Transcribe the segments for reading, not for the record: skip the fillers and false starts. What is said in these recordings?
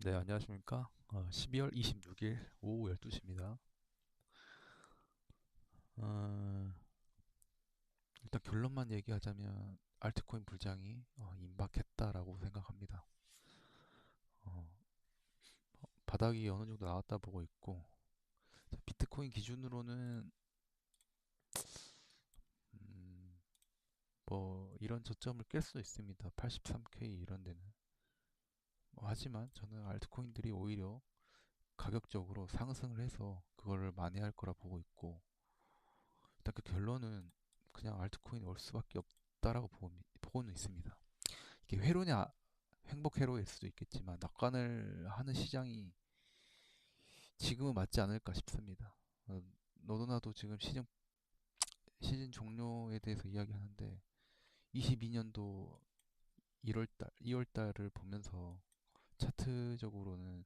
네, 안녕하십니까. 12월 26일 오후 12시입니다. 일단 결론만 얘기하자면 알트코인 불장이 임박했다라고 생각합니다. 어, 바닥이 어느 정도 나왔다 보고 있고, 자, 비트코인 기준으로는 음, 뭐 이런 저점을 깰 수 있습니다. 83K 이런 데는. 하지만 저는 알트코인들이 오히려 가격적으로 상승을 해서 그거를 만회할 거라 보고 있고, 일단 그 결론은 그냥 알트코인이 올 수밖에 없다라고 보고는 있습니다. 이게 회로냐 행복 회로일 수도 있겠지만 낙관을 하는 시장이 지금은 맞지 않을까 싶습니다. 너도 나도 지금 시즌 종료에 대해서 이야기하는데 22년도 1월달, 2월달을 보면서 차트적으로는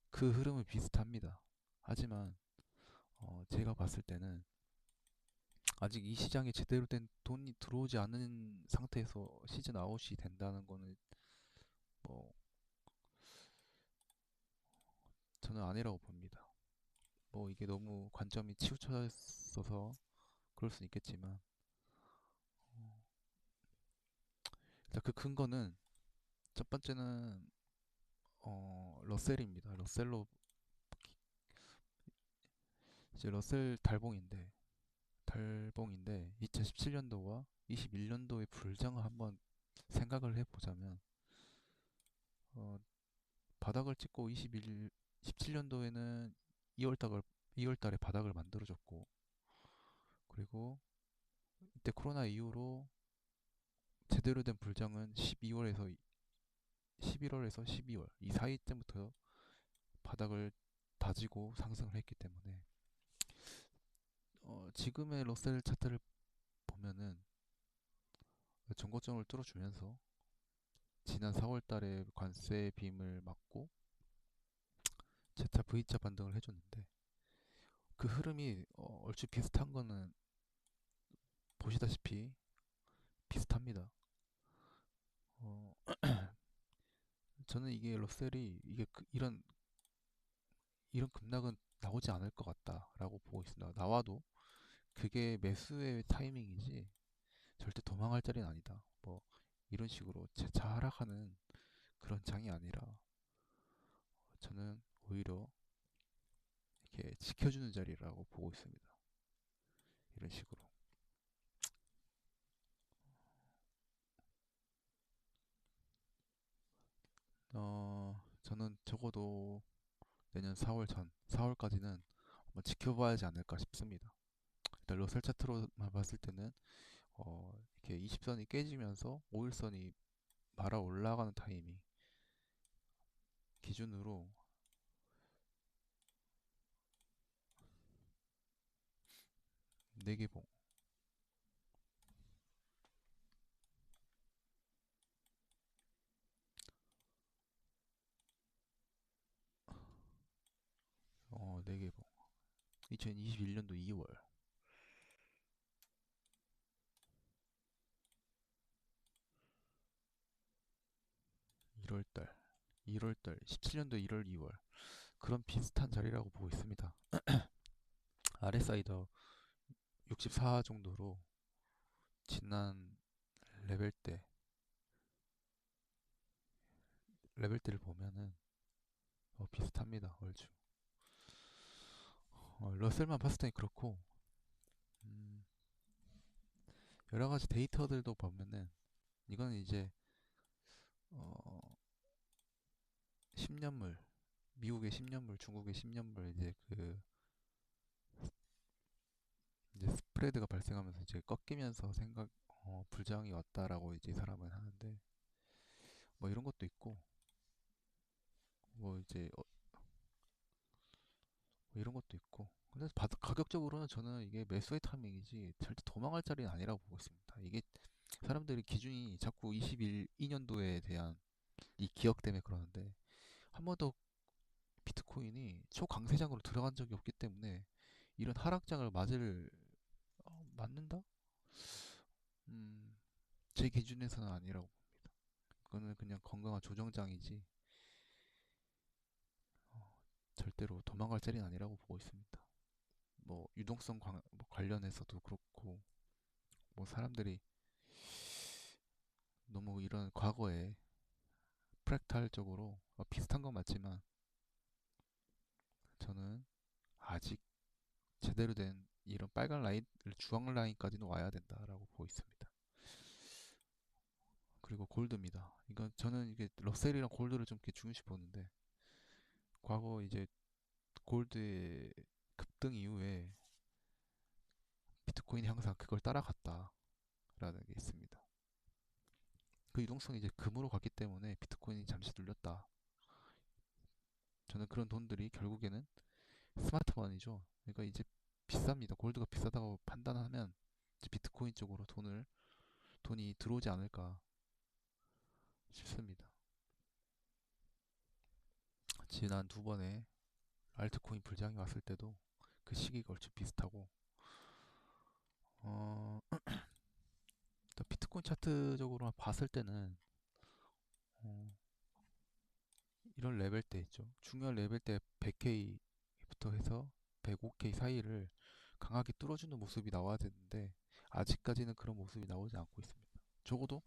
그 흐름은 비슷합니다. 하지만 제가 봤을 때는 아직 이 시장에 제대로 된 돈이 들어오지 않은 상태에서 시즌 아웃이 된다는 거는 뭐 저는 아니라고 봅니다. 뭐 이게 너무 관점이 치우쳐 있어서 그럴 수 있겠지만 일단 그 근거는 첫 번째는 러셀입니다. 이제 러셀 달봉인데 2017년도와 21년도의 불장을 한번 생각을 해보자면 어, 바닥을 찍고 17년도에는 2월달에 바닥을 만들어줬고 그리고 이때 코로나 이후로 제대로 된 불장은 11월에서 12월 이 사이 때부터 바닥을 다지고 상승을 했기 때문에 지금의 러셀 차트를 보면은 전고점을 뚫어주면서 지난 4월 달에 관세 빔을 맞고 재차 V자 반등을 해줬는데 그 흐름이 얼추 비슷한 거는 보시다시피 비슷합니다. 어, 저는 이게 러셀이 이런 급락은 나오지 않을 것 같다라고 보고 있습니다. 나와도 그게 매수의 타이밍이지 절대 도망갈 자리는 아니다. 뭐 이런 식으로 재차 하락하는 그런 장이 아니라 저는 오히려 이렇게 지켜주는 자리라고 보고 있습니다. 이런 식으로. 저는 적어도 내년 4월까지는 한번 지켜봐야 하지 않을까 싶습니다. 일단 러셀 차트로만 봤을 때는 이렇게 20선이 깨지면서 5일선이 말아 올라가는 타이밍 기준으로 네개봉 4개봉 2021년도 2월 1월달 1월달 17년도 1월 2월 그런 비슷한 자리라고 보고 있습니다. RSI도 64 정도로 지난 레벨 때 레벨대를 보면은 비슷합니다. 얼추 러셀만 봤을 땐 그렇고 음, 여러 가지 데이터들도 보면은 이거는 이제 어, 10년물 미국의 10년물 중국의 10년물 이제 스프레드가 발생하면서 이제 꺾이면서 불장이 왔다라고 이제 사람은 하는데 뭐 이런 것도 있고 뭐 이제 뭐 이런 것도 있고 근데 가격적으로는 저는 이게 매수의 타이밍이지 절대 도망갈 자리는 아니라고 보고 있습니다. 이게 사람들이 기준이 자꾸 2년도에 대한 이 기억 때문에 그러는데 한 번도 비트코인이 초강세장으로 들어간 적이 없기 때문에 이런 하락장을 맞는다? 음, 제 기준에서는 아니라고 봅니다. 그거는 그냥 건강한 조정장이지 절대로 도망갈 자리는 아니라고 보고 있습니다. 뭐 유동성 뭐 관련해서도 그렇고 뭐 사람들이 너무 이런 과거에 프랙탈적으로 비슷한 건 맞지만 저는 아직 제대로 된 이런 빨간 라인, 주황 라인까지는 와야 된다라고 보고 있습니다. 그리고 골드입니다. 이건 저는 이게 러셀이랑 골드를 좀 이렇게 중요시 보는데 과거 이제 골드의 급등 이후에 비트코인이 항상 그걸 따라갔다라는 게 있습니다. 그 유동성이 이제 금으로 갔기 때문에 비트코인이 잠시 눌렸다. 저는 그런 돈들이 결국에는 스마트머니죠. 그러니까 이제 비쌉니다. 골드가 비싸다고 판단하면 이제 비트코인 쪽으로 돈이 들어오지 않을까 싶습니다. 지난 두 번에 알트코인 불장이 왔을 때도 그 시기가 얼추 비슷하고 어, 또 비트코인 차트적으로 봤을 때는 어, 이런 레벨대 있죠. 중요한 레벨대 100K부터 해서 105K 사이를 강하게 뚫어주는 모습이 나와야 되는데 아직까지는 그런 모습이 나오지 않고 있습니다. 적어도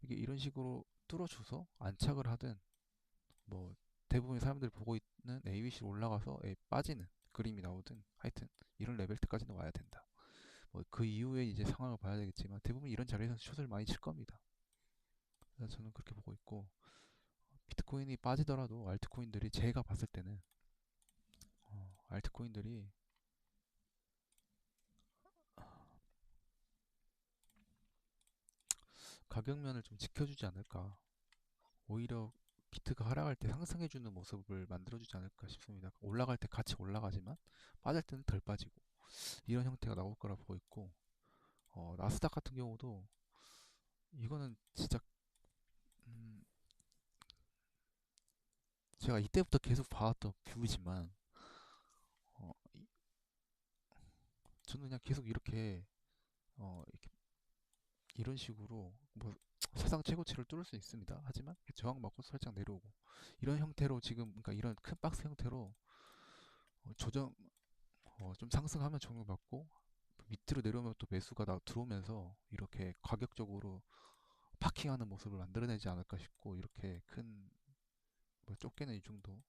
이게 이런 식으로 뚫어줘서 안착을 하든 뭐 대부분 사람들이 보고 있는 ABC로 올라가서 빠지는 그림이 나오든 하여튼 이런 레벨대까지는 와야 된다. 뭐 그 이후에 이제 상황을 봐야 되겠지만 대부분 이런 자리에서 숏을 많이 칠 겁니다. 그래서 저는 그렇게 보고 있고 비트코인이 빠지더라도 알트코인들이 제가 봤을 때는 알트코인들이 가격면을 좀 지켜주지 않을까. 오히려 비트가 하락할 때 상승해주는 모습을 만들어주지 않을까 싶습니다. 올라갈 때 같이 올라가지만 빠질 때는 덜 빠지고 이런 형태가 나올 거라 보고 있고 나스닥 같은 경우도 이거는 진짜 음, 제가 이때부터 계속 봐왔던 뷰이지만 어, 저는 그냥 계속 이렇게 이런 식으로 뭐 사상 최고치를 뚫을 수 있습니다. 하지만 저항받고 살짝 내려오고 이런 형태로 지금 그러니까 이런 큰 박스 형태로 조정 좀 상승하면 조정받고 밑으로 내려오면 또 매수가 들어오면서 이렇게 가격적으로 파킹하는 모습을 만들어내지 않을까 싶고 이렇게 큰 뭐 좁게는 이 정도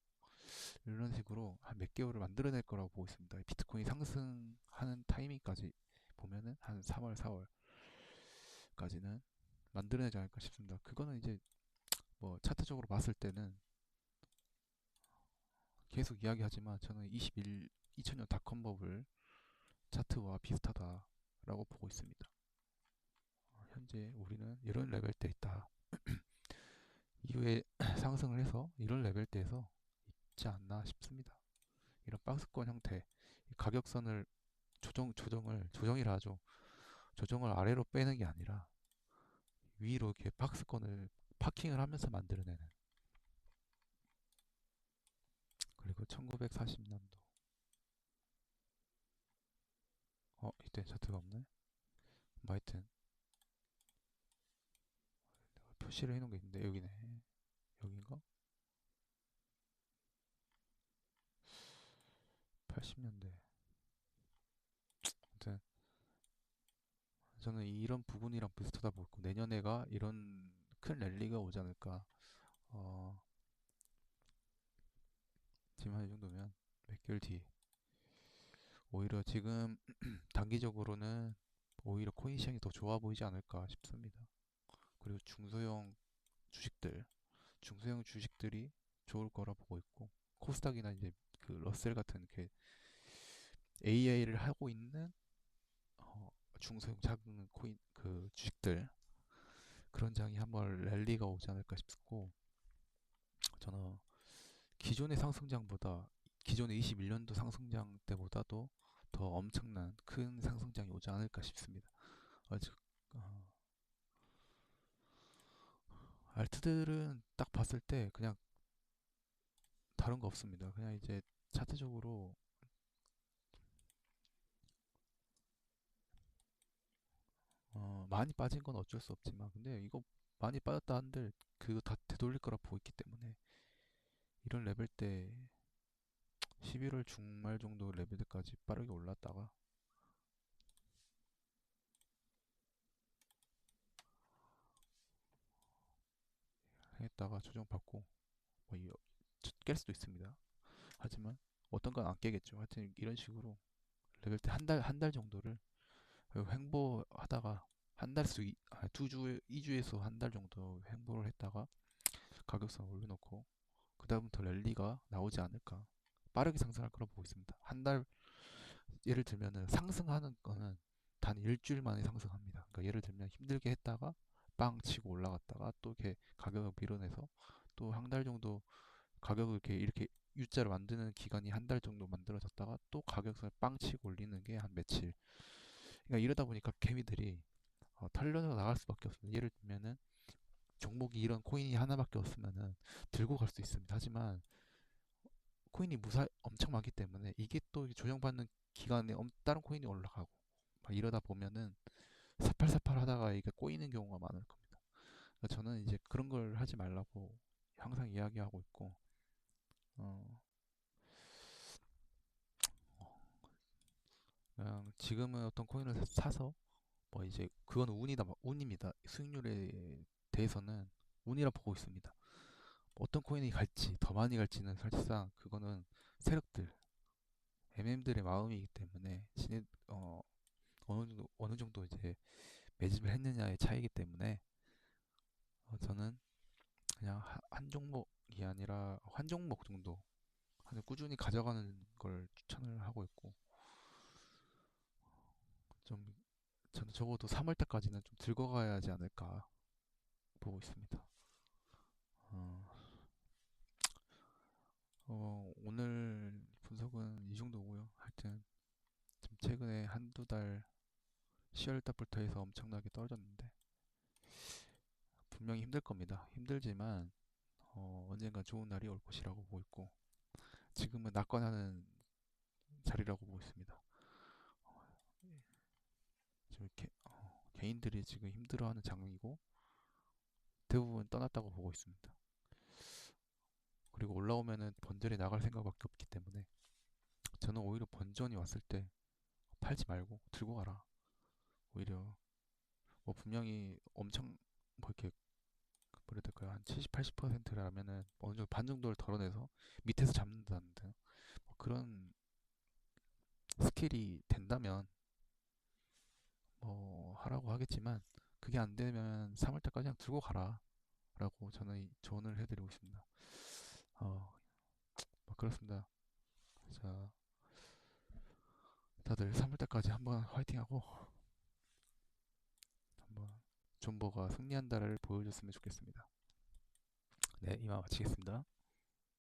이런 식으로 한 몇 개월을 만들어낼 거라고 보고 있습니다. 비트코인 상승하는 타이밍까지 보면은 한 3월, 4월까지는 만들어내지 않을까 싶습니다. 그거는 이제 뭐 차트적으로 봤을 때는 계속 이야기하지만 저는 2000년 닷컴 버블 차트와 비슷하다라고 보고 있습니다. 현재 우리는 이런 레벨대에 있다. 이후에 상승을 해서 이런 레벨대에서 있지 않나 싶습니다. 이런 박스권 형태, 가격선을 조정이라 하죠. 조정을 아래로 빼는 게 아니라 위로 이렇게 박스권을 파킹을 하면서 만들어내는. 그리고 1940년도. 이때 차트가 없네. 뭐 하여튼 표시를 해놓은 게 있는데 여기네. 여긴가? 80년대. 아무튼 저는 이런 부분이랑 비슷하다 보고 내년에가 이런 큰 랠리가 오지 않을까. 어, 지금 한 이 정도면 몇 개월 뒤. 오히려 지금 단기적으로는 오히려 코인 시장이 더 좋아 보이지 않을까 싶습니다. 그리고 중소형 주식들이 좋을 거라 보고 있고 코스닥이나 이제 그 러셀 같은 이렇게 AI를 하고 있는 어, 중소형 작은 코인 그 주식들 그런 장이 한번 랠리가 오지 않을까 싶고 저는 기존의 상승장보다 기존의 21년도 상승장 때보다도 더 엄청난 큰 상승장이 오지 않을까 싶습니다. 아직 알트들은 딱 봤을 때 그냥 다른 거 없습니다. 그냥 이제 차트적으로 많이 빠진 건 어쩔 수 없지만 근데 이거 많이 빠졌다 한들 그거 다 되돌릴 거라 보고 있기 때문에 이런 레벨 때 11월 중말 정도 레벨까지 빠르게 올랐다가 했다가 조정받고 뭐 깰 수도 있습니다. 하지만 어떤 건 안 깨겠죠. 하여튼 이런 식으로 레벨 때 한 달 정도를 횡보하다가 한 달에서 두 주, 2주에서 한 달 정도 횡보를 했다가 가격선 올려놓고 그다음부터 랠리가 나오지 않을까. 빠르게 상승할 거라 보고 있습니다. 한 달, 예를 들면은 상승하는 거는 단 일주일 만에 상승합니다. 그러니까 예를 들면 힘들게 했다가 빵 치고 올라갔다가 또 이렇게 가격을 밀어내서 또 한 달 정도 가격을 이렇게 U자를 만드는 기간이 한 달 정도 만들어졌다가 또 가격을 빵 치고 올리는 게 한 며칠. 그러니까 이러다 보니까 개미들이 털려서 나갈 수밖에 없습니다. 예를 들면은 종목이 이런 코인이 하나밖에 없으면은 들고 갈 수 있습니다. 하지만 코인이 엄청 많기 때문에 이게 또 조정받는 기간에 다른 코인이 올라가고 막 이러다 보면은 사팔사팔 하다가 이게 꼬이는 경우가 많을 겁니다. 그러니까 저는 이제 그런 걸 하지 말라고 항상 이야기하고 있고, 어, 그냥 지금은 어떤 코인을 사서 뭐 이제 그건 운입니다. 수익률에 대해서는 운이라 보고 있습니다. 어떤 코인이 갈지 더 많이 갈지는 사실상 그거는 세력들, MM들의 마음이기 때문에 어느 정도 이제 매집을 했느냐의 차이기 때문에 저는 그냥 한 종목이 아니라 한 종목 정도 꾸준히 가져가는 걸 추천을 하고 있고, 좀 저는 적어도 3월 때까지는 좀 들고 가야 하지 않을까 보고 있습니다. 어, 오늘 분석은 이 정도고요. 하여튼 좀 최근에 한두 달 10월 달부터 해서 엄청나게 떨어졌는데 분명히 힘들 겁니다. 힘들지만 언젠가 좋은 날이 올 것이라고 보고 있고, 지금은 낙관하는 자리라고 보고 있습니다. 지금 개인들이 지금 힘들어하는 장이고 대부분 떠났다고 보고 있습니다. 그리고 올라오면은 번전에 나갈 생각밖에 없기 때문에 저는 오히려 번전이 왔을 때 팔지 말고 들고 가라. 오히려 뭐 분명히 엄청 뭐 이렇게 뭐라 해야 될까요? 한 70, 80%라면은 어느 정도 반 정도를 덜어내서 밑에서 잡는다는 등 뭐 그런 스킬이 된다면 뭐 하라고 하겠지만 그게 안 되면 3월 때까지 그냥 들고 가라 라고 저는 조언을 해드리고 있습니다. 뭐 그렇습니다. 자, 다들 3월 때까지 한번 화이팅하고 한번 존버가 승리한다를 보여줬으면 좋겠습니다. 네, 이만 마치겠습니다.